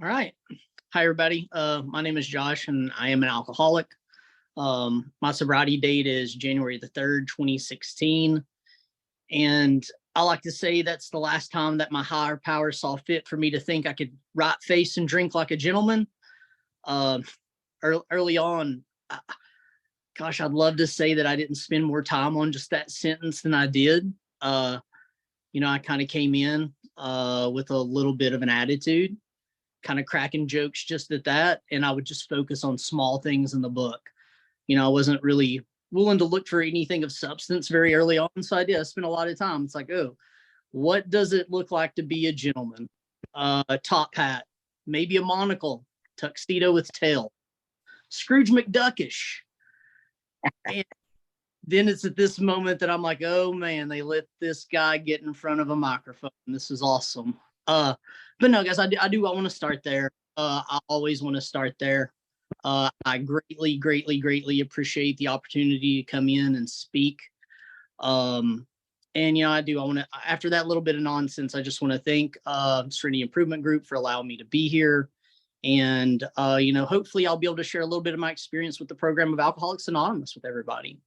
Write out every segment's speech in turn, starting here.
All right. Hi, everybody. My name is Josh, and I am an alcoholic. My sobriety date is January the 3rd, 2016. And I like to say that's the last time that my higher power saw fit for me to think I could right face and drink like a gentleman. Uh, Early on, gosh, I'd love to say that I didn't spend more time on just that sentence than I did. Uh, I kind of came in with a little bit of an attitude, kind of cracking jokes just at that. And I would just focus on small things in the book. I wasn't really willing to look for anything of substance very early on. So I spent a lot of time. It's like, oh, what does it look like to be a gentleman? A top hat, maybe a monocle, tuxedo with tail, Scrooge McDuckish. And then it's at this moment that I'm like, oh man, they let this guy get in front of a microphone. This is awesome. But no, guys, I want to start there. I always want to start there. I greatly appreciate the opportunity to come in and speak. And I want to, after that little bit of nonsense, I just want to thank Serenity Improvement Group for allowing me to be here. And hopefully I'll be able to share a little bit of my experience with the program of Alcoholics Anonymous with everybody.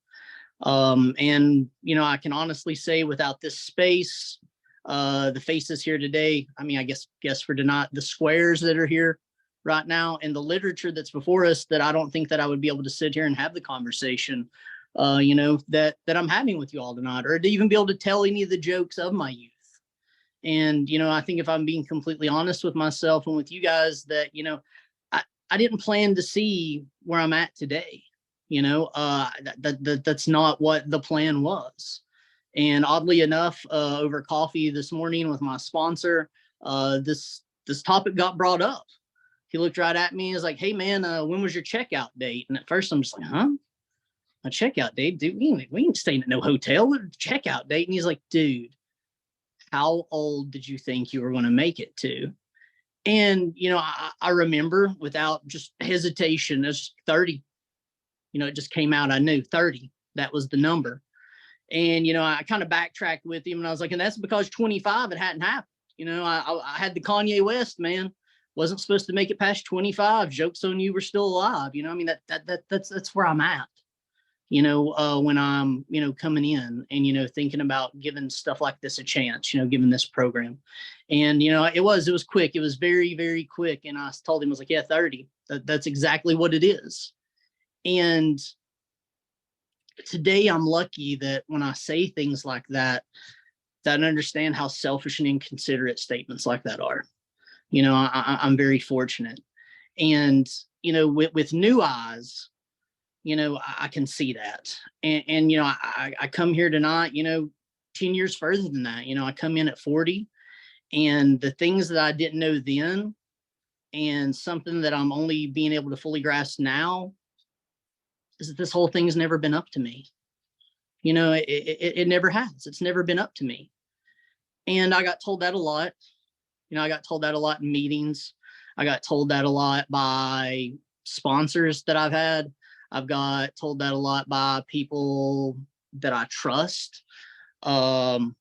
And I can honestly say, without this space, the faces here today, I mean, I guess for tonight, the squares that are here right now and the literature that's before us, that I don't think that I would be able to sit here and have the conversation, that I'm having with you all tonight, or to even be able to tell any of the jokes of my youth. And, I think if I'm being completely honest with myself and with you guys, that, I didn't plan to see where I'm at today. That's not what the plan was. And oddly enough, over coffee this morning with my sponsor, this topic got brought up. He looked right at me and was like, hey man, when was your checkout date? And at first I'm just like, huh? My checkout date? Dude, we ain't staying at no hotel. What checkout date? And he's like, dude, how old did you think you were going to make it to? And, I remember without just hesitation, it's 30. It just came out. I knew 30. That was the number. And, I kind of backtracked with him and I was like, and that's because 25, it hadn't happened. I had the Kanye West, man. Wasn't supposed to make it past 25. Joke's on you, we're still alive. I mean, that's where I'm at, when I'm, coming in and, thinking about giving stuff like this a chance, given this program. And, it was quick. It was very, very quick. And I told him, I was like, yeah, 30. That's exactly what it is. And today I'm lucky that when I say things like that I understand how selfish and inconsiderate statements like that are. I'm very fortunate. And, with new eyes, I can see that. And I come here tonight, 10 years further than that. I come in at 40, and the things that I didn't know then and something that I'm only being able to fully grasp now is that this whole thing's never been up to me. It never has. It's never been up to me. And I got told that a lot. I got told that a lot in meetings. I got told that a lot by sponsors that I've had. I've got told that a lot by people that I trust. And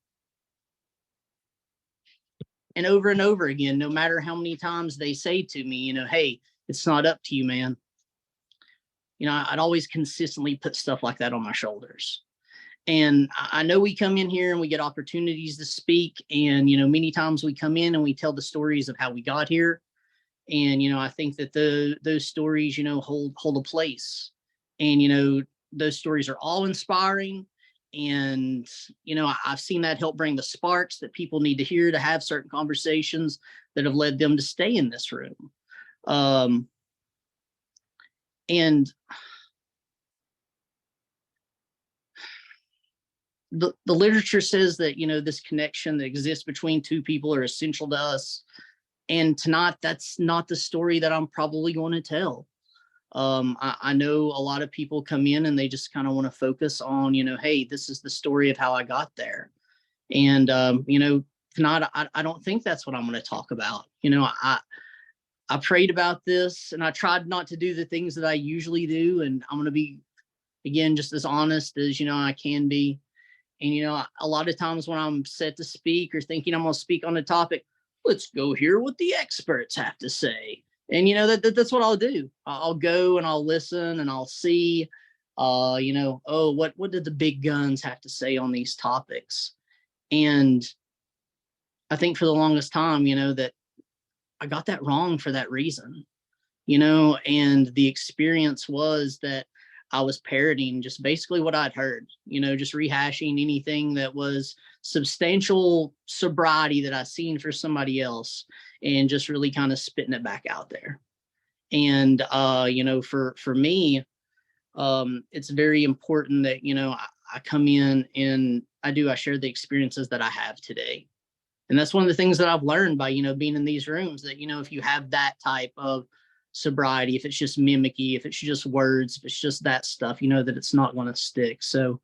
over again, no matter how many times they say to me, hey, it's not up to you, man. I'd always consistently put stuff like that on my shoulders. And I know we come in here and we get opportunities to speak. And, many times we come in and we tell the stories of how we got here. And, I think that those stories, hold a place. And, those stories are all inspiring. And, I've seen that help bring the sparks that people need to hear to have certain conversations that have led them to stay in this room. And the literature says that, this connection that exists between two people are essential to us. And tonight, that's not the story that I'm probably going to tell. I know a lot of people come in and they just kind of want to focus on, hey, this is the story of how I got there. And, tonight, I don't think that's what I'm going to talk about. I prayed about this and I tried not to do the things that I usually do. And I'm going to be, again, just as honest as, I can be. And, a lot of times when I'm set to speak or thinking I'm going to speak on a topic, let's go hear what the experts have to say. And, that's what I'll do. I'll go and I'll listen and I'll see, oh, what did the big guns have to say on these topics? And I think for the longest time, that I got that wrong for that reason, and the experience was that I was parroting just basically what I'd heard, just rehashing anything that was substantial sobriety that I seen for somebody else and just really kind of spitting it back out there. And, for me, it's very important that, I come in and I share the experiences that I have today. And that's one of the things that I've learned by, being in these rooms that, if you have that type of sobriety, if it's just mimicky, if it's just words, if it's just that stuff, that it's not going to stick. So,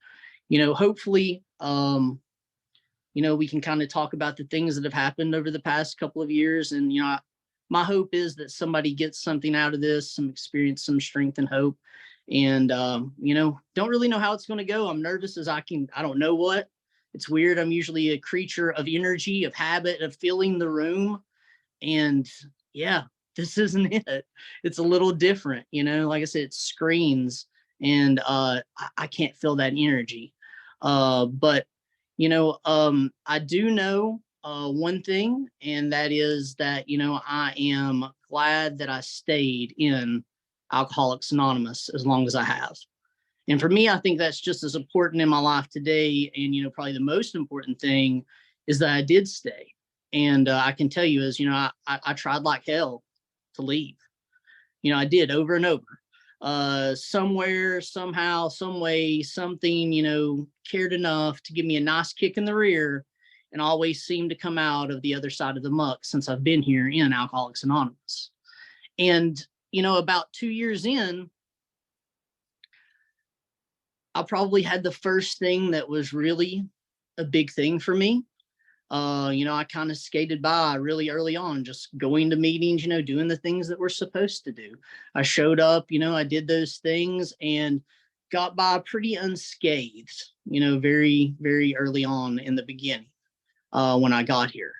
hopefully, we can kind of talk about the things that have happened over the past couple of years. And, my hope is that somebody gets something out of this, some experience, some strength and hope. And, don't really know how it's going to go. I'm nervous as I don't know what. It's weird. I'm usually a creature of energy, of habit, of feeling the room. And yeah, this isn't it. It's a little different, like I said, it screens and I can't feel that energy. But, I do know one thing, and that is that, I am glad that I stayed in Alcoholics Anonymous as long as I have. And for me, I think that's just as important in my life today. And, probably the most important thing is that I did stay. And I can tell you is, I tried like hell to leave. I did over and over. Somewhere, somehow, some way, something, cared enough to give me a nice kick in the rear and always seemed to come out of the other side of the muck since I've been here in Alcoholics Anonymous. And, about 2 years in, I probably had the first thing that was really a big thing for me. I kind of skated by really early on, just going to meetings, doing the things that we're supposed to do. I showed up, I did those things and got by pretty unscathed, very, very early on in the beginning when I got here.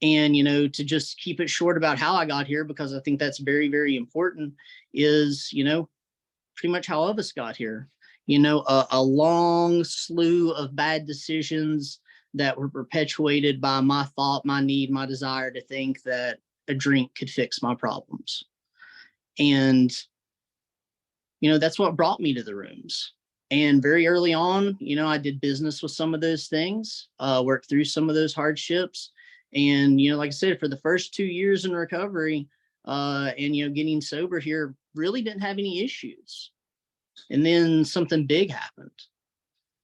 And, to just keep it short about how I got here, because I think that's very, very important, is, pretty much how all of us got here. A long slew of bad decisions that were perpetuated by my thought, my need, my desire to think that a drink could fix my problems. And, that's what brought me to the rooms. And very early on, I did business with some of those things, worked through some of those hardships. And, like I said, for the first 2 years in recovery and, getting sober here, really didn't have any issues. And then something big happened.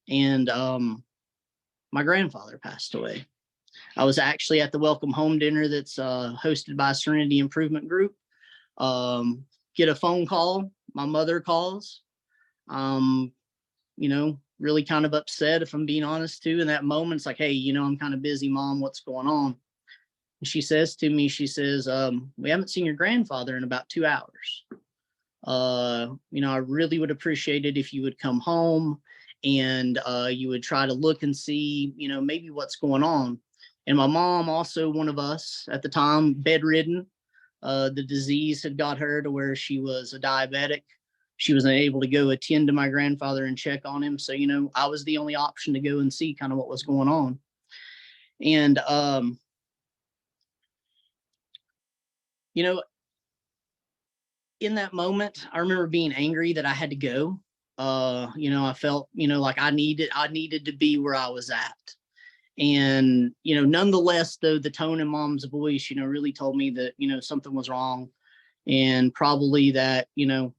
And my grandfather passed away. I was actually at the welcome home dinner that's hosted by Serenity Improvement Group. Get a phone call. My mother calls. Really kind of upset, if I'm being honest too. In that moment, it's like, hey, I'm kind of busy, Mom. What's going on? And she says to me, we haven't seen your grandfather in about 2 hours. I really would appreciate it if you would come home and you would try to look and see, maybe what's going on. And my mom, also one of us at the time, bedridden. The disease had got her to where she was a diabetic. She was unable to go attend to my grandfather and check on him. So, I was the only option to go and see kind of what was going on. And, in that moment, I remember being angry that I had to go. I felt, like I needed to be where I was at. And, nonetheless, though, the tone in Mom's voice, really told me that, something was wrong. And probably that,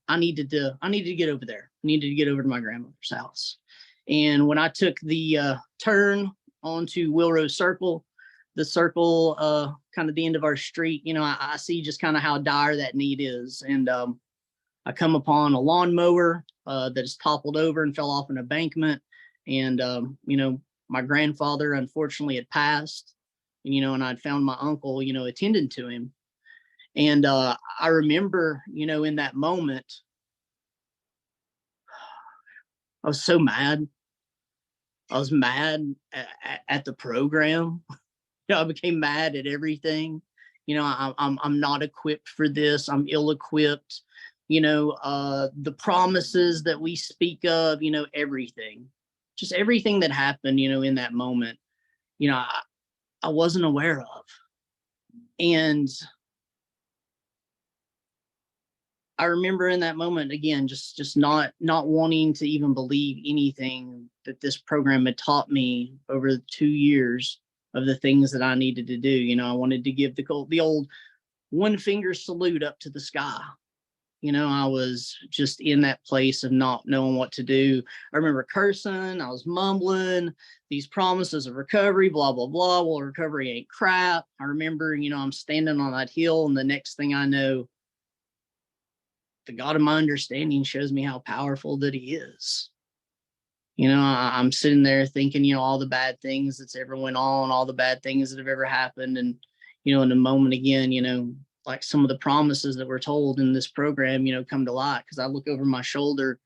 I needed to get over there. I needed to get over to my grandmother's house. And when I took the turn onto Wilrose Circle, the circle, kind of the end of our street, I see just kind of how dire that need is. And I come upon a lawnmower that is toppled over and fell off an embankment. And, my grandfather unfortunately had passed, and I'd found my uncle, attending to him. And I remember, in that moment, I was so mad. I was mad at the program. I became mad at everything. I'm not equipped for this. I'm ill-equipped. The promises that we speak of, everything, just everything that happened, in that moment, I wasn't aware of. And I remember in that moment, again, just not wanting to even believe anything that this program had taught me over the 2 years of the things that I needed to do. I wanted to give the old one finger salute up to the sky. I was just in that place of not knowing what to do. I remember cursing, I was mumbling these promises of recovery, blah, blah, blah. Well, recovery ain't crap. I remember, I'm standing on that hill, and the next thing I know, the God of my understanding shows me how powerful that he is. I'm sitting there thinking, all the bad things that's ever went on, all the bad things that have ever happened. And, in a moment again, like some of the promises that were told in this program, come to light, because I look over my shoulder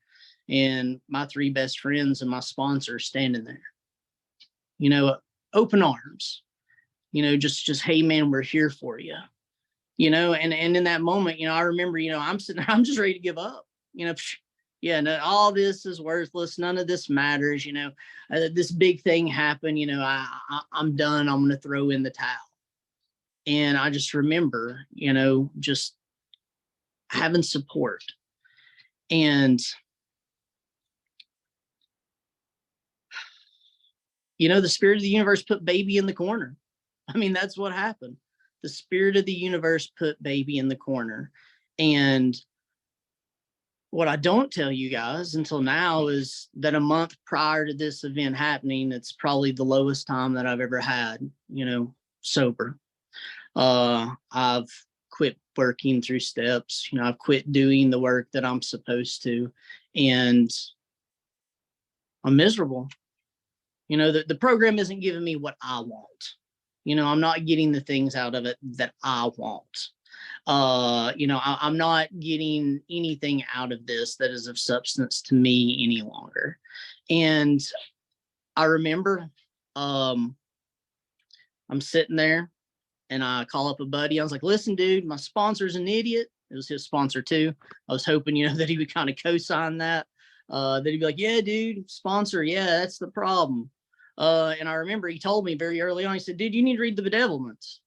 and my 3 best friends and my sponsor standing there, open arms, just, hey man, we're here for you. And in that moment, I remember, I'm sitting there, I'm just ready to give up, yeah, no, all this is worthless. None of this matters. This big thing happened, I'm done. I'm going to throw in the towel. And I just remember, just having support. And, the spirit of the universe put baby in the corner. I mean, that's what happened. The spirit of the universe put baby in the corner. And what I don't tell you guys until now is that a month prior to this event happening, it's probably the lowest time that I've ever had, sober. I've quit working through steps. I've quit doing the work that I'm supposed to, and I'm miserable. The program isn't giving me what I want. I'm not getting the things out of it that I want. I'm not getting anything out of this that is of substance to me any longer. And I remember I'm sitting there and I call up a buddy. I was like, listen, dude, my sponsor's an idiot. It was his sponsor too. I was hoping, that he would kind of co-sign that. That he'd be like, yeah, dude, sponsor. Yeah, that's the problem. And I remember he told me very early on, he said, dude, you need to read the bedevilments.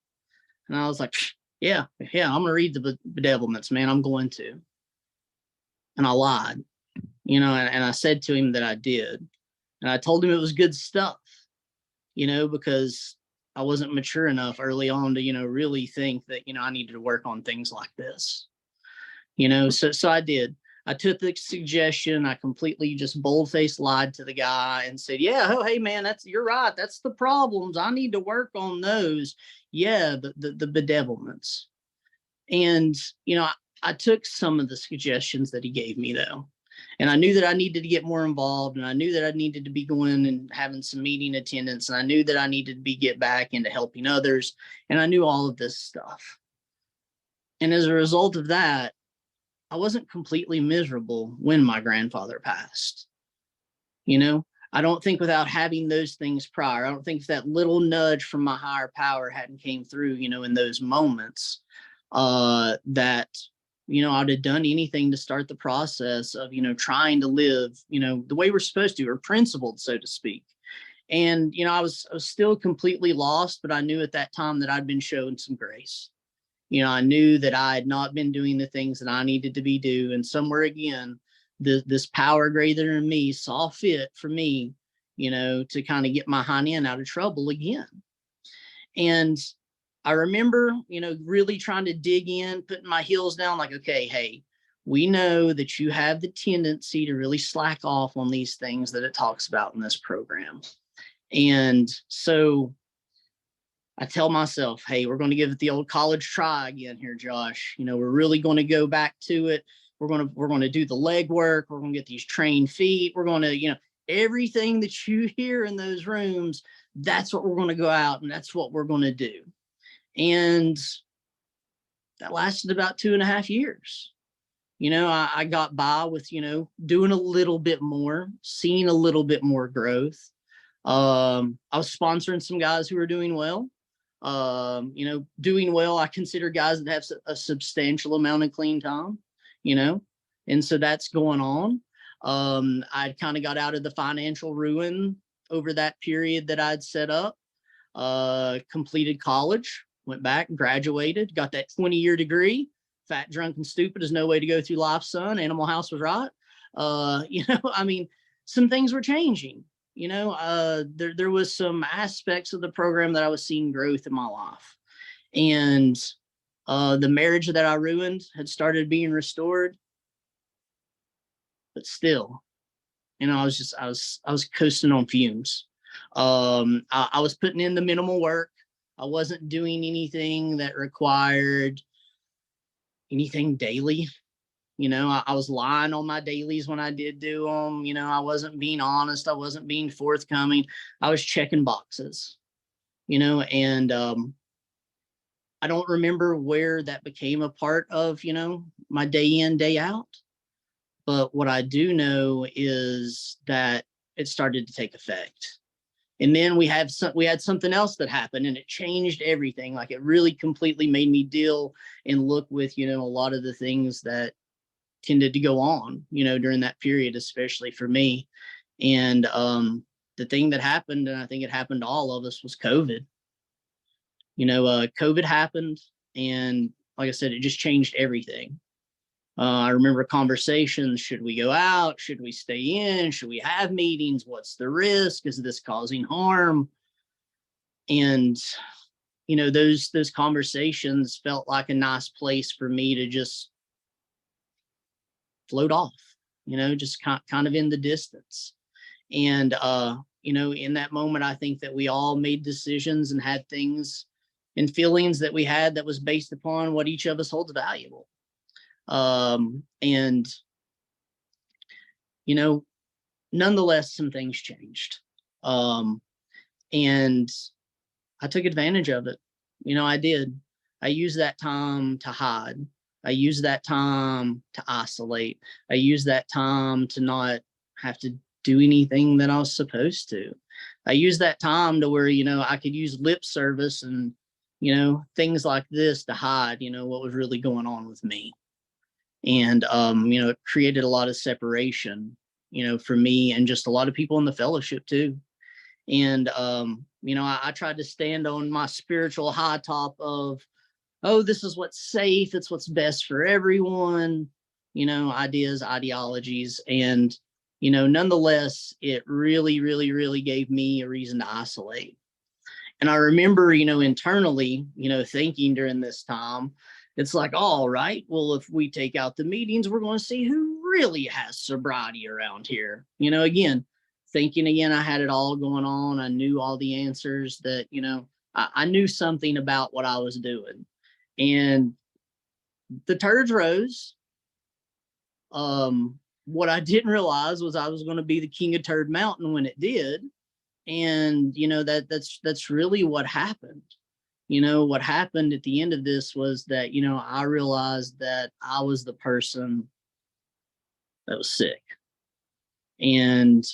And I was like, yeah, I'm going to read the bedevilments, man. I'm going to. And I lied, and I said to him that I did. And I told him it was good stuff, because I wasn't mature enough early on to, really think that, I needed to work on things like this, so I did. I took the suggestion. I completely just bold-faced lied to the guy and said, yeah, oh, hey, man, you're right. That's the problems. I need to work on those. Yeah, the bedevilments. And, I took some of the suggestions that he gave me, though. And I knew that I needed to get more involved, and I knew that I needed to be going and having some meeting attendance, and I knew that I needed to get back into helping others, and I knew all of this stuff. And as a result of that, I wasn't completely miserable when my grandfather passed. I don't think without having those things prior, I don't think if that little nudge from my higher power hadn't came through, in those moments, that, I'd have done anything to start the process of, trying to live, the way we're supposed to, or principled, so to speak. And, I was still completely lost, but I knew at that time that I'd been shown some grace. I knew that I had not been doing the things that I needed to be doing. And somewhere again, this power greater than me saw fit for me, to kind of get my hind end out of trouble again. And I remember, really trying to dig in, putting my heels down, like, okay, hey, we know that you have the tendency to really slack off on these things that it talks about in this program. And so I tell myself, hey, we're going to give it the old college try again here, Josh. We're really going to go back to it. We're going to do the legwork. We're going to get these trained feet. We're going to, everything that you hear in those rooms, that's what we're going to go out and that's what we're going to do. And that lasted about 2.5 years. I got by with, doing a little bit more, seeing a little bit more growth. I was sponsoring some guys who were doing well. Doing well. I consider guys that have a substantial amount of clean time, and so that's going on. I kind of got out of the financial ruin over that period that I'd set up. Completed college, went back, graduated, got that 20-year degree. Fat, drunk, and stupid is no way to go through life, son. Animal House was right. I mean, some things were changing. There was some aspects of the program that I was seeing growth in my life, and the marriage that I ruined had started being restored, but still, I was coasting on fumes. I was putting in the minimal work. I wasn't doing anything that required anything daily. I was lying on my dailies when I did do them. I wasn't being honest. I wasn't being forthcoming. I was checking boxes, and I don't remember where that became a part of, my day in, day out. But what I do know is that it started to take effect. And then we had something else that happened, and it changed everything. Like, it really completely made me deal and look with, a lot of the things that tended to go on, during that period, especially for me. And the thing that happened, and I think it happened to all of us, was COVID. COVID happened, and like I said, it just changed everything. I remember conversations. Should we go out? Should we stay in? Should we have meetings? What's the risk? Is this causing harm? And, those conversations felt like a nice place for me to just float off, just kind of in the distance. And, in that moment, I think that we all made decisions and had things and feelings that we had that was based upon what each of us holds valuable. And, nonetheless, some things changed. And I took advantage of it. I did. I used that time to hide. I used that time to isolate. I used that time to not have to do anything that I was supposed to. I used that time to where, I could use lip service and, things like this to hide, what was really going on with me. And, it created a lot of separation, for me and just a lot of people in the fellowship too. And, I tried to stand on my spiritual high top of, oh, this is what's safe. It's what's best for everyone, ideas, ideologies. And, nonetheless, it really, really, really gave me a reason to isolate. And I remember, internally, thinking during this time, it's like, all right, well, if we take out the meetings, we're going to see who really has sobriety around here. Again, thinking again, I had it all going on. I knew all the answers that, I knew something about what I was doing. And the turds rose. What I didn't realize was I was going to be the king of Turd Mountain when it did. And, that's really what happened. What happened at the end of this was that, I realized that I was the person that was sick. And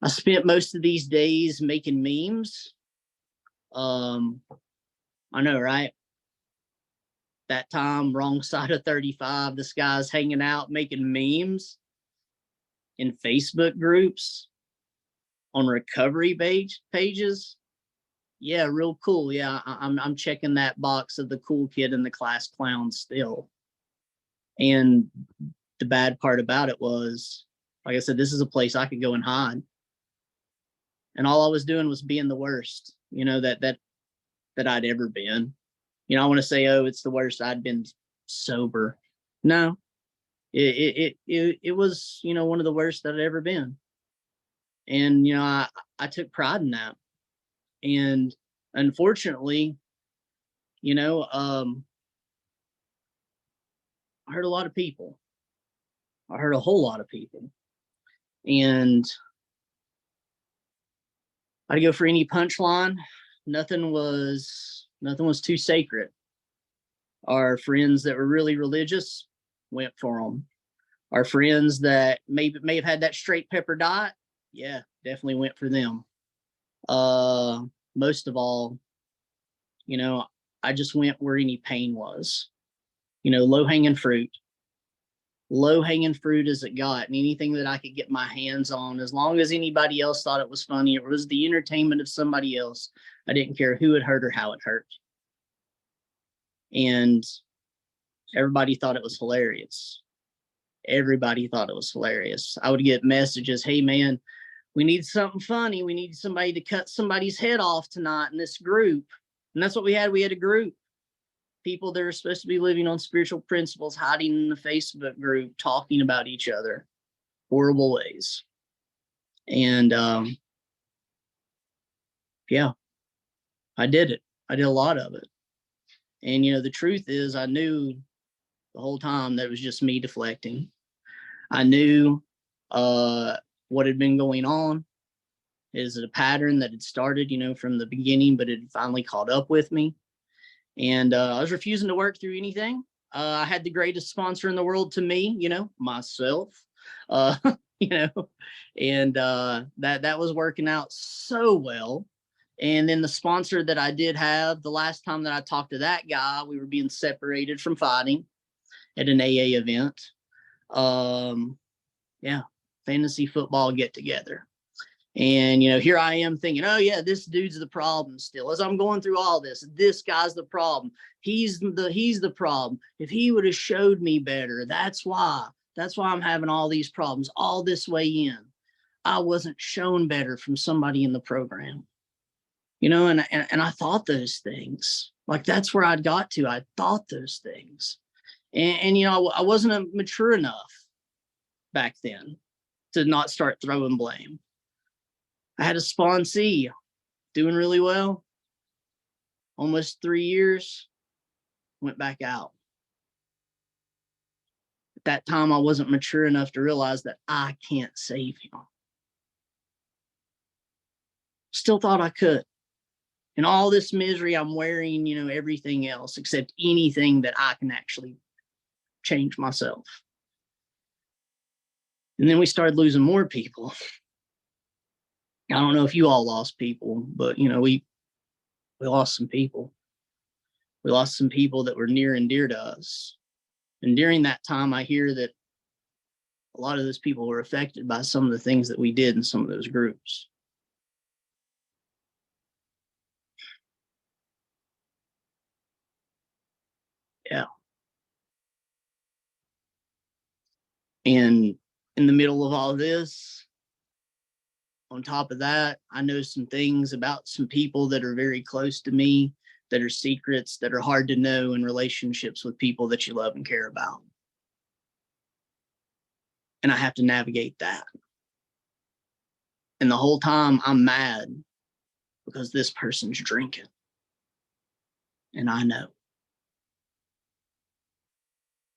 I spent most of these days making memes. I know, right? That time, wrong side of 35, this guy's hanging out making memes in Facebook groups, on recovery pages. Yeah, real cool. Yeah, I'm checking that box of the cool kid and the class clown still. And the bad part about it was, like I said, this is a place I could go and hide. And all I was doing was being the worst, that I'd ever been. I want to say, oh, it's the worst I'd been sober. No, it was, one of the worst that I'd ever been. And, I took pride in that. And unfortunately, I hurt a lot of people. I hurt a whole lot of people. And I'd go for any punchline. Nothing was too sacred. Our friends that were really religious went for them. Our friends that may have had that straight pepper diet, yeah, definitely went for them. Most of all, You know, I just went where any pain was, you know, low-hanging fruit as it got, and anything that I could get my hands on, as long as anybody else thought it was funny, it was the entertainment of somebody else. I didn't care who it hurt or how it hurt. And everybody thought it was hilarious. Everybody thought it was hilarious. I would get messages, hey man, we need something funny. We need somebody to cut somebody's head off tonight in this group. And that's what we had. We had a group. People that are supposed to be living on spiritual principles, hiding in the Facebook group, talking about each other, horrible ways. And yeah, I did it. I did a lot of it. And, you know, the truth is I knew the whole time that it was just me deflecting. I knew what had been going on. Is it a pattern that had started, you know, from the beginning, but it had finally caught up with me. And I was refusing to work through anything. I had the greatest sponsor in the world to me, you know, myself, you know, and that was working out so well. And then the sponsor that I did have, the last time that I talked to that guy, we were being separated from fighting at an AA event. Yeah, fantasy football get together. And, you know, here I am thinking, oh, yeah, this dude's the problem still. As I'm going through all this guy's the problem. He's the problem. If he would have showed me better, that's why I'm having all these problems all this way in. I wasn't shown better from somebody in the program, you know, and I thought those things. Like, that's where I'd got to. I thought those things. And you know, I wasn't mature enough back then to not start throwing blame. I had a sponsee doing really well, almost 3 years, went back out. At that time, I wasn't mature enough to realize that I can't save him. Still thought I could. In all this misery, I'm wearing, you know, everything else except anything that I can actually change myself. And then we started losing more people. I don't know if you all lost people, but, you know, we lost some people. We lost some people that were near and dear to us. And during that time, I hear that a lot of those people were affected by some of the things that we did in some of those groups. Yeah. And in the middle of all this, on top of that, I know some things about some people that are very close to me, that are secrets, that are hard to know in relationships with people that you love and care about. And I have to navigate that. And the whole time I'm mad because this person's drinking. And I know.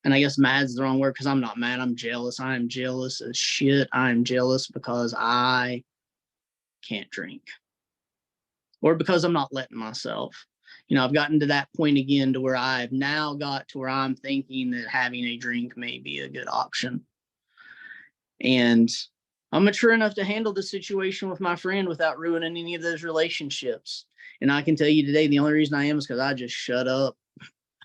And I guess mad's the wrong word, because I'm not mad. I'm jealous. I am jealous as shit. I am jealous because I can't drink. Or because I'm not letting myself. You know, I've gotten to that point again to where I've now got to where I'm thinking that having a drink may be a good option. And I'm mature enough to handle the situation with my friend without ruining any of those relationships. And I can tell you today, the only reason I am is because I just shut up.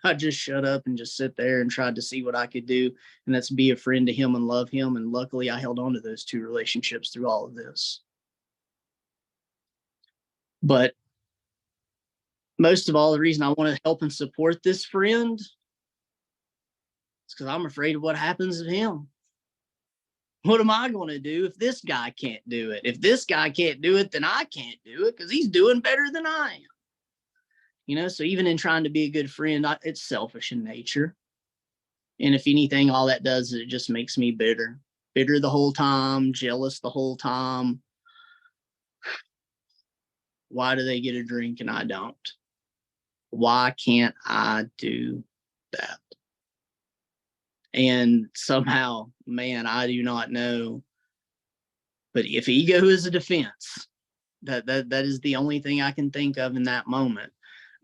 I just shut up and just sit there and tried to see what I could do. And that's be a friend to him and love him. And luckily I held on to those two relationships through all of this. But most of all, the reason I want to help and support this friend is because I'm afraid of what happens to him. What am I going to do if this guy can't do it? If this guy can't do it, then I can't do it because he's doing better than I am. You know, so even in trying to be a good friend, it's selfish in nature. And if anything, all that does is it just makes me bitter. Bitter the whole time, jealous the whole time. Why do they get a drink and I don't? Why can't I do that? And somehow, man, I do not know. But if ego is a defense, that is the only thing I can think of in that moment,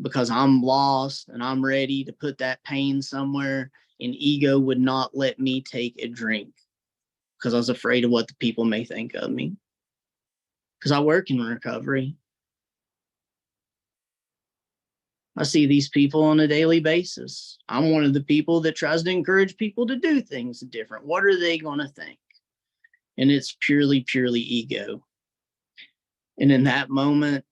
because I'm lost and I'm ready to put that pain somewhere, and ego would not let me take a drink because I was afraid of what the people may think of me. Because I work in recovery. I see these people on a daily basis. I'm one of the people that tries to encourage people to do things different. What are they going to think? And it's purely ego. And in that moment,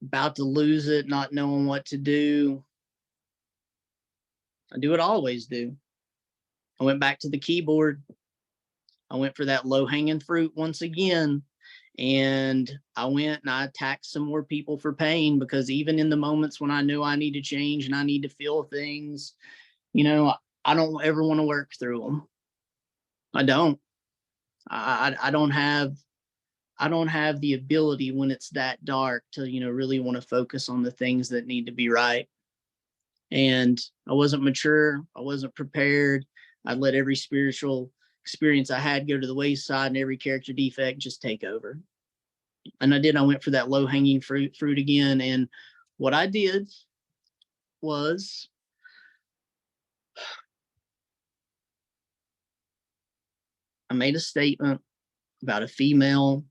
about to lose it, not knowing what to do, I do what I always do. I went back to the keyboard. I went for that low hanging fruit once again. And I went and I attacked some more people for pain, because even in the moments when I knew I need to change and I need to feel things, I don't ever want to work through them. I don't. I don't have the ability when it's that dark to, really want to focus on the things that need to be right. And I wasn't mature. I wasn't prepared. I let every spiritual experience I had go to the wayside and every character defect just take over. And I did. I went for that low hanging fruit again. And what I did was I made a statement about a female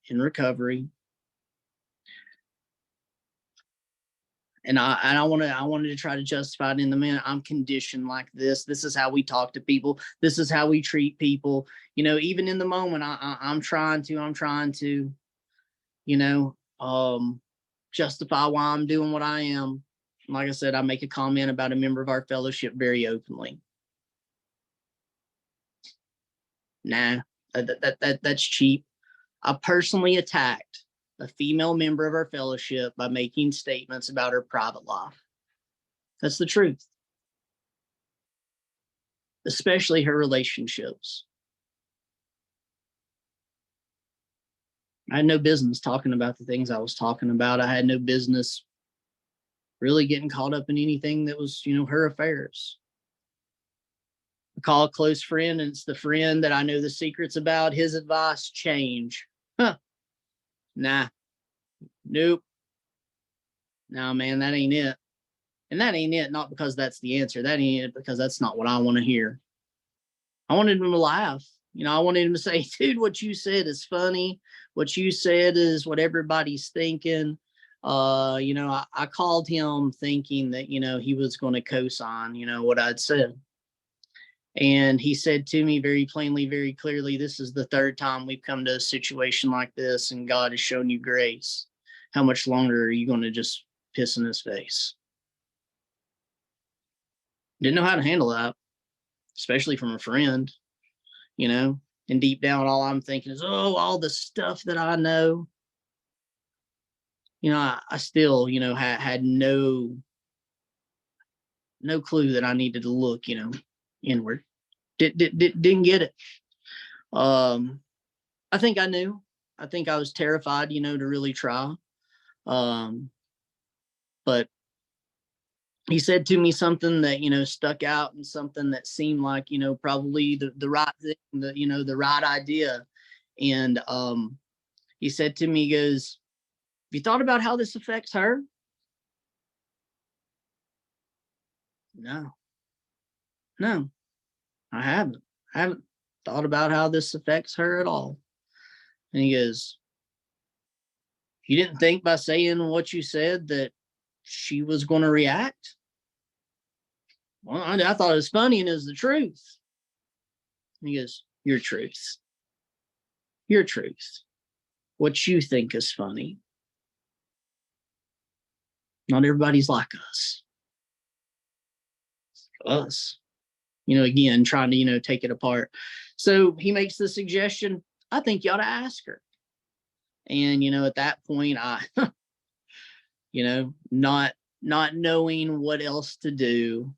in recovery. And I wanted to try to justify it in the minute. I'm conditioned like this. This is how we talk to people. This is how we treat people. Even in the moment, I'm trying to, justify why I'm doing what I am. Like I said, I make a comment about a member of our fellowship very openly. Nah, that's cheap. I personally attacked a female member of our fellowship by making statements about her private life. That's the truth. Especially her relationships. I had no business talking about the things I was talking about. I had no business really getting caught up in anything that was, her affairs. I call a close friend, and it's the friend that I know the secrets about. His advice: change. Huh. Nah. Nope. No, man, that ain't it. And that ain't it, not because that's the answer. That ain't it because that's not what I want to hear. I wanted him to laugh. I wanted him to say, dude, what you said is funny. What you said is what everybody's thinking. I called him thinking that, he was going to co-sign, what I'd said. And he said to me very plainly, very clearly, this is the third time we've come to a situation like this, and God has shown you grace. How much longer are you going to just piss in his face? Didn't know how to handle that, especially from a friend, and deep down, all I'm thinking is, oh, all the stuff that I know. I still, had no clue that I needed to look, inward. Didn't get it. I think I knew. I think I was terrified, to really try. But he said to me something that, stuck out, and something that seemed like, probably the right thing, the right idea. And he said to me, he goes, have you thought about how this affects her? No, I haven't. I haven't thought about how this affects her at all. And he goes, you didn't think by saying what you said that she was going to react? Well, I thought it was funny, and it was the truth. And he goes, your truth. Your truth. What you think is funny. Not everybody's like us. Us. Again, trying to, take it apart. So he makes the suggestion, I think you ought to ask her. And, at that point, I, not knowing what else to do,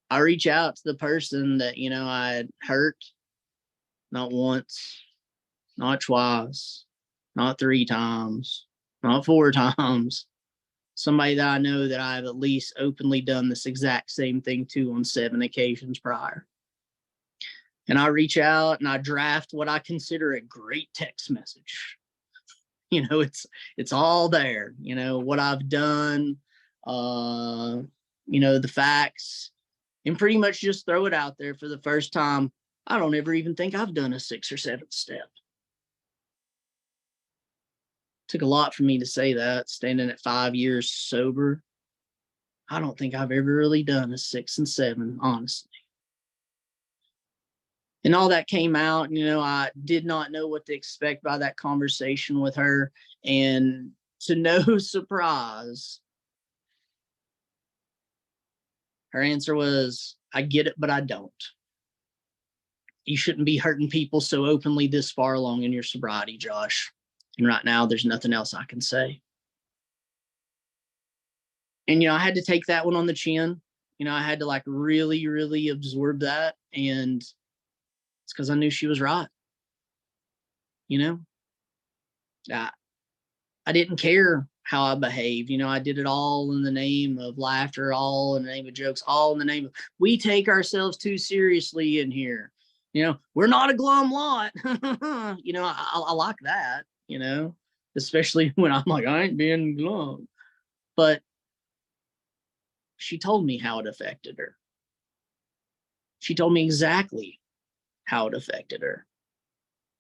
I reach out to the person that, I had hurt, not once, not twice, not 3 times, not 4 times. Somebody that I know that I've at least openly done this exact same thing to on 7 occasions prior. And I reach out and I draft what I consider a great text message. It's all there, what I've done, the facts, and pretty much just throw it out there for the first time. I don't ever even think I've done a 6th or 7th step. Took a lot for me to say that, standing at 5 years sober. I don't think I've ever really done a 6 and 7, honestly. And all that came out, I did not know what to expect by that conversation with her. And to no surprise, her answer was, I get it, but I don't. You shouldn't be hurting people so openly this far along in your sobriety, Josh. And right now, there's nothing else I can say. And, I had to take that one on the chin. I had to really, really absorb that. And it's because I knew she was right. I didn't care how I behaved. I did it all in the name of laughter, all in the name of jokes, all in the name of, we take ourselves too seriously in here. We're not a glum lot. I like that, especially when I'm like, I ain't being glum. But she told me how it affected her. She told me exactly how it affected her.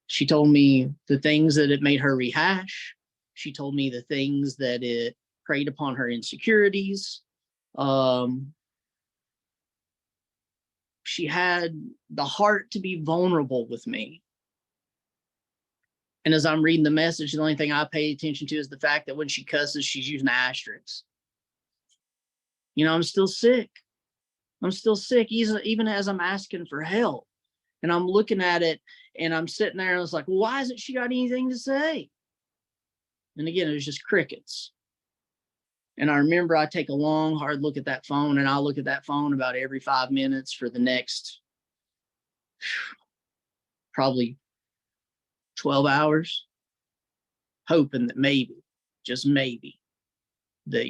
She told me the things that it made her rehash. She told me the things that it preyed upon her insecurities. She had the heart to be vulnerable with me. And as I'm reading the message, the only thing I pay attention to is the fact that when she cusses, she's using asterisks. I'm still sick. I'm still sick, even as I'm asking for help. And I'm looking at it and I'm sitting there and I was like, well, why hasn't she got anything to say? And again, it was just crickets. And I remember I take a long, hard look at that phone, and I'll look at that phone about every 5 minutes for the next probably 12 hours, hoping that maybe, just maybe, that,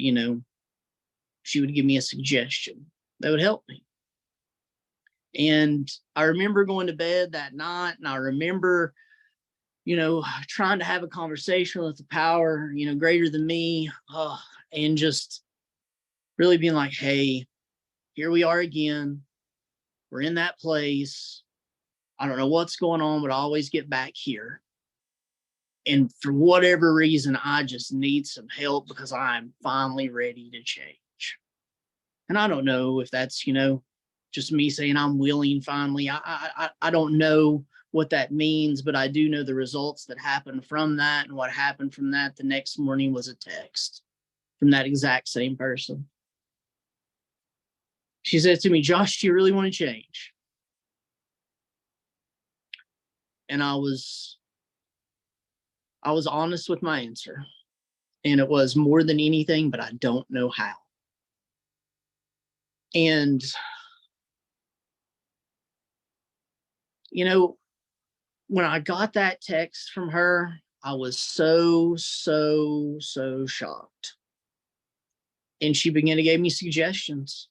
she would give me a suggestion that would help me. And I remember going to bed that night, and I remember, trying to have a conversation with the power, greater than me, and just really being like, hey, here we are again. We're in that place. I don't know what's going on, but I always get back here. And for whatever reason, I just need some help because I'm finally ready to change. And I don't know if that's, just me saying I'm willing finally. I don't know what that means, but I do know the results that happened from that. And what happened from that the next morning was a text from that exact same person. She said to me, Josh, do you really want to change? And I was honest with my answer. And it was more than anything, but I don't know how. And, when I got that text from her, I was so shocked. And she began to give me suggestions.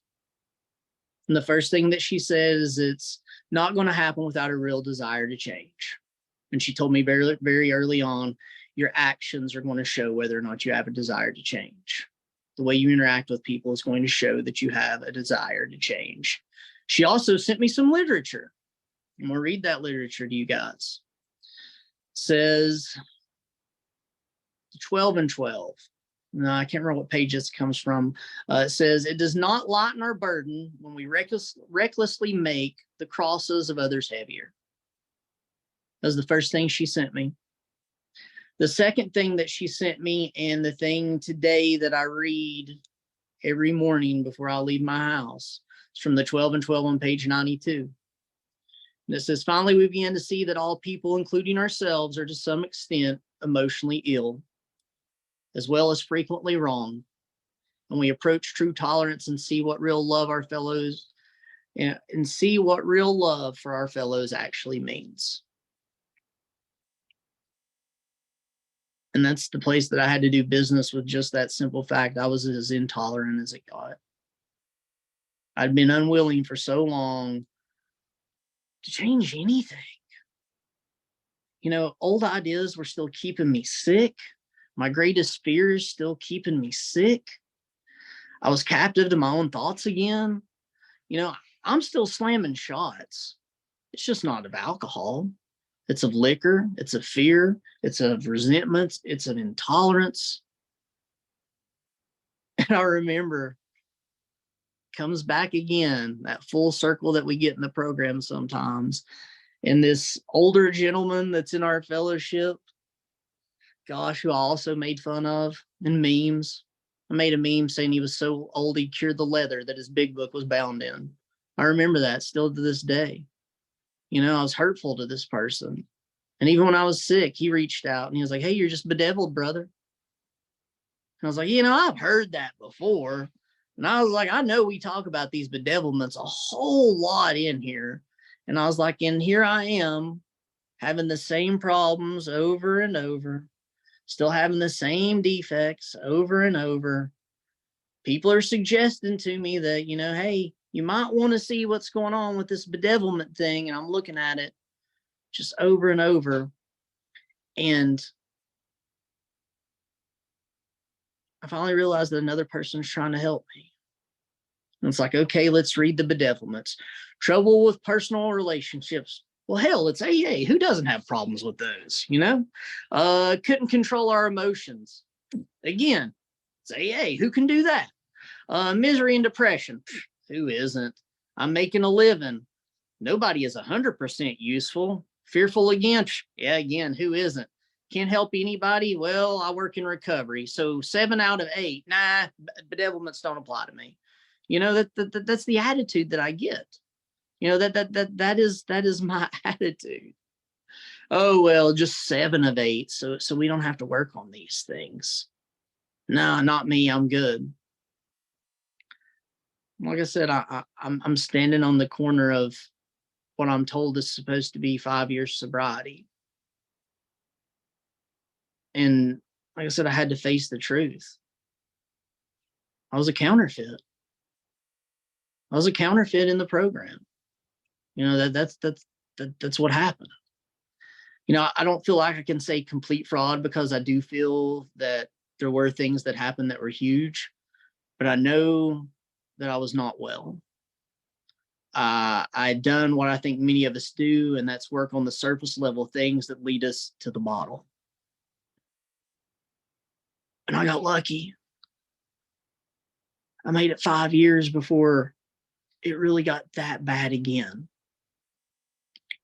And the first thing that she said is it's not going to happen without a real desire to change. And she told me very, very early on, your actions are going to show whether or not you have a desire to change. The way you interact with people is going to show that you have a desire to change. She also sent me some literature. I'm going to read that literature to you guys. It says 12 and 12. No, I can't remember what page this comes from. It says, it does not lighten our burden when we recklessly make the crosses of others heavier. That was the first thing she sent me. The second thing that she sent me, and the thing today that I read every morning before I leave my house, is from the 12 and 12 on page 92. And it says, finally, we begin to see that all people, including ourselves, are to some extent emotionally ill, as well as frequently wrong. And we approach true tolerance and see what real love our fellows and see what real love for our fellows actually means. And that's the place that I had to do business with, just that simple fact. I was as intolerant as it got. I'd been unwilling for so long to change anything. Old ideas were still keeping me sick. My greatest fears still keeping me sick. I was captive to my own thoughts again. I'm still slamming shots. It's just not of alcohol. It's of liquor. It's of fear. It's of resentment. It's of intolerance. And I remember, comes back again, that full circle that we get in the program sometimes. And this older gentleman that's in our fellowship, gosh, who I also made fun of in memes. I made a meme saying he was so old he cured the leather that his big book was bound in. I remember that still to this day. You know, I was hurtful to this person. And even when I was sick, he reached out and he was like, hey, you're just bedeviled, brother. And I was like, you know, I've heard that before. And I was like, I know we talk about these bedevilments a whole lot in here. And I was like, and here I am having the same problems over and over, still having the same defects over and over. People are suggesting to me that, you know, hey, you might want to see what's going on with this bedevilment thing. And I'm looking at it just over and over. And I finally realized that another person's trying to help me. And it's like, okay, let's read the bedevilments. Trouble with personal relationships. Well, hell, it's AA. Who doesn't have problems with those, you know? Couldn't control our emotions. Again, it's AA. Who can do that? Misery and depression. Who isn't? I'm making a living. Nobody is 100% useful. Fearful again. Yeah, again, who isn't? Can't help anybody. Well, I work in recovery. So 7 out of 8. Nah, bedevilments don't apply to me. You know, that's the attitude that I get. You know, that is my attitude. Oh, well, just 7 of 8. So we don't have to work on these things. No, not me. I'm good. Like I said, I'm standing on the corner of what I'm told is supposed to be 5 years sobriety. And like I said, I had to face the truth. I was a counterfeit. I was a counterfeit in the program. You know, that's what happened. You know, I don't feel like I can say complete fraud because I do feel that there were things that happened that were huge, but I know that I was not well. I'd done what I think many of us do, and that's work on the surface level things that lead us to the bottle. And I got lucky. I made it 5 years before it really got that bad again.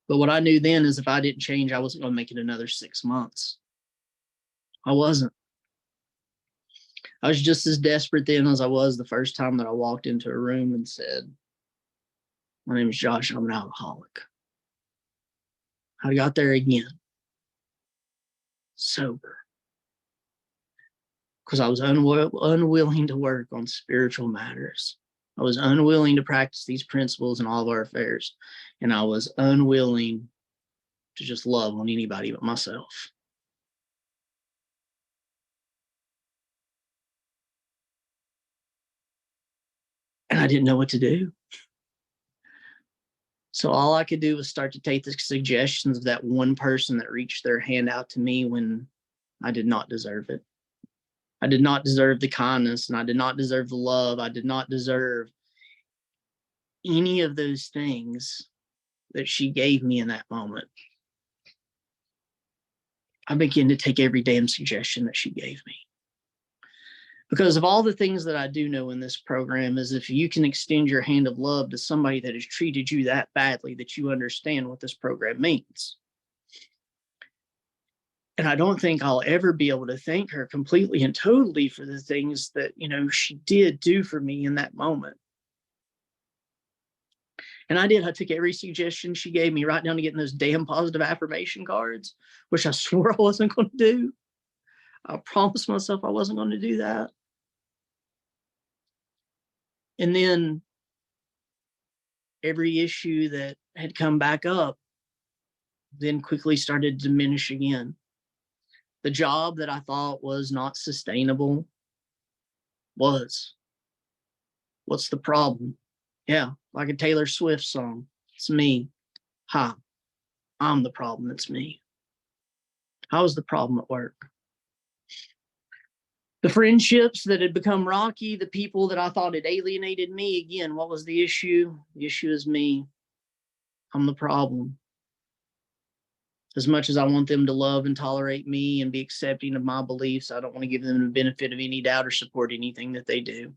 But what I knew then is if I didn't change, I wasn't going to make it another 6 months. I wasn't. I was just as desperate then as I was the first time that I walked into a room and said, my name is Josh, I'm an alcoholic. I got there again, sober, because I was unwilling to work on spiritual matters. I was unwilling to practice these principles in all of our affairs, and I was unwilling to just love on anybody but myself. And I didn't know what to do. So all I could do was start to take the suggestions of that one person that reached their hand out to me when I did not deserve it. I did not deserve the kindness, and I did not deserve the love. I did not deserve any of those things that she gave me in that moment. I began to take every damn suggestion that she gave me. Because of all the things that I do know in this program is if you can extend your hand of love to somebody that has treated you that badly, that you understand what this program means. And I don't think I'll ever be able to thank her completely and totally for the things that, you know, she did do for me in that moment. And I did. I took every suggestion she gave me right down to getting those damn positive affirmation cards, which I swore I wasn't going to do. I promised myself I wasn't going to do that. And then every issue that had come back up then quickly started to diminish again. The job that I thought was not sustainable was. What's the problem? Yeah, like a Taylor Swift song. It's me. Ha, I'm the problem. It's me. How was the problem at work? The friendships that had become rocky, the people that I thought had alienated me, again, what was the issue? The issue is me. I'm the problem. As much as I want them to love and tolerate me and be accepting of my beliefs, I don't want to give them the benefit of any doubt or support anything that they do.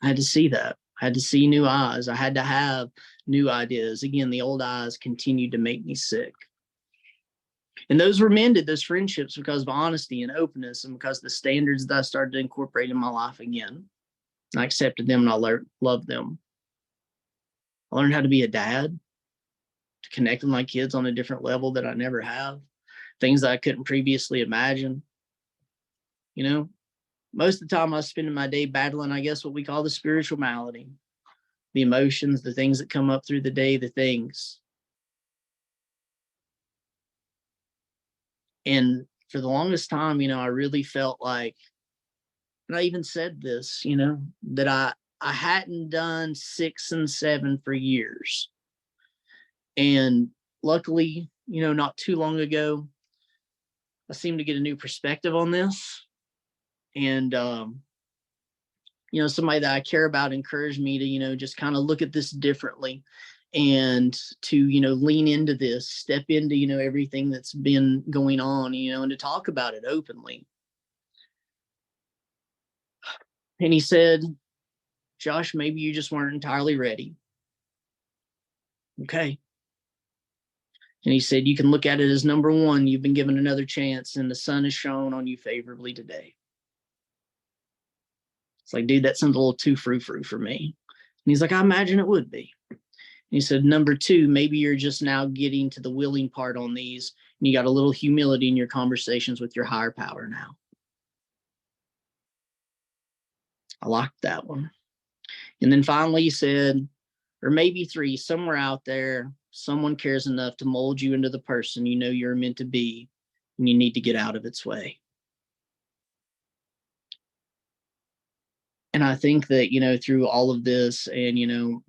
I had to see that. I had to see new eyes. I had to have new ideas. Again, the old eyes continued to make me sick. And those were mended, those friendships, because of honesty and openness and because of the standards that I started to incorporate in my life again. And I accepted them and I loved them. I learned how to be a dad, to connect with my kids on a different level that I never have, things that I couldn't previously imagine. You know, most of the time I was spending my day battling, I guess, what we call the spiritual malady, the emotions, the things that come up through the day, the things. And for the longest time, I really felt like, and I even said this, that I hadn't done 6 and 7 for years. And luckily, not too long ago, I seemed to get a new perspective on this. And, somebody that I care about encouraged me to, just kind of look at this differently and to, lean into this, step into, everything that's been going on, and to talk about it openly. And he said, Josh, maybe you just weren't entirely ready. Okay. And he said, you can look at it as number one, you've been given another chance and the sun is shone on you favorably today. It's like, dude, that sounds a little too frou-frou for me. And he's like, I imagine it would be. And he said, number two, maybe you're just now getting to the willing part on these and you got a little humility in your conversations with your higher power now. I liked that one. And then finally he said, or maybe three, somewhere out there, someone cares enough to mold you into the person you're meant to be, and you need to get out of its way. And I think that, through all of this and,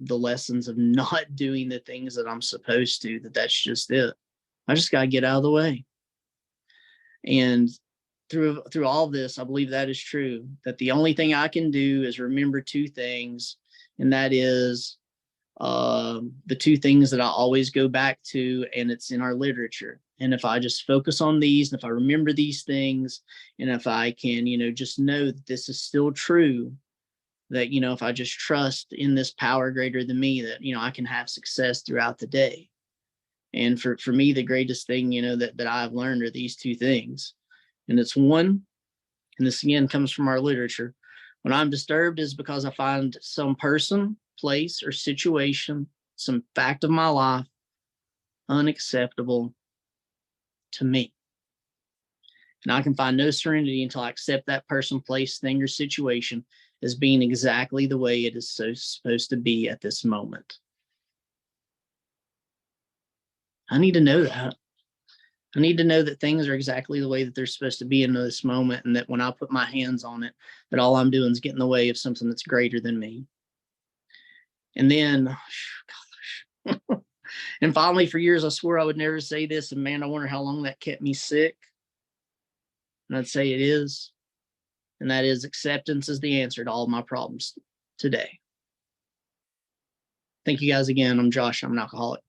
the lessons of not doing the things that I'm supposed to, that's just it. I just got to get out of the way. And through all of this, I believe that is true, that the only thing I can do is remember two things. And that is the two things that I always go back to, and it's in our literature. And if I just focus on these, and if I remember these things, and if I can, just know that this is still true, that, if I just trust in this power greater than me, that, I can have success throughout the day. And for me, the greatest thing, that I've learned are these two things. And it's one, and this again comes from our literature. When I'm disturbed is because I find some person, place, or situation, some fact of my life unacceptable to me. And I can find no serenity until I accept that person, place, thing, or situation as being exactly the way it is so supposed to be at this moment. I need to know that. I need to know that things are exactly the way that they're supposed to be in this moment, and that when I put my hands on it, that all I'm doing is getting in the way of something that's greater than me. And then, gosh, and finally, for years, I swore I would never say this, and man, I wonder how long that kept me sick. And I'd say it is. And that is, acceptance is the answer to all of my problems today. Thank you guys again. I'm Josh. I'm an alcoholic.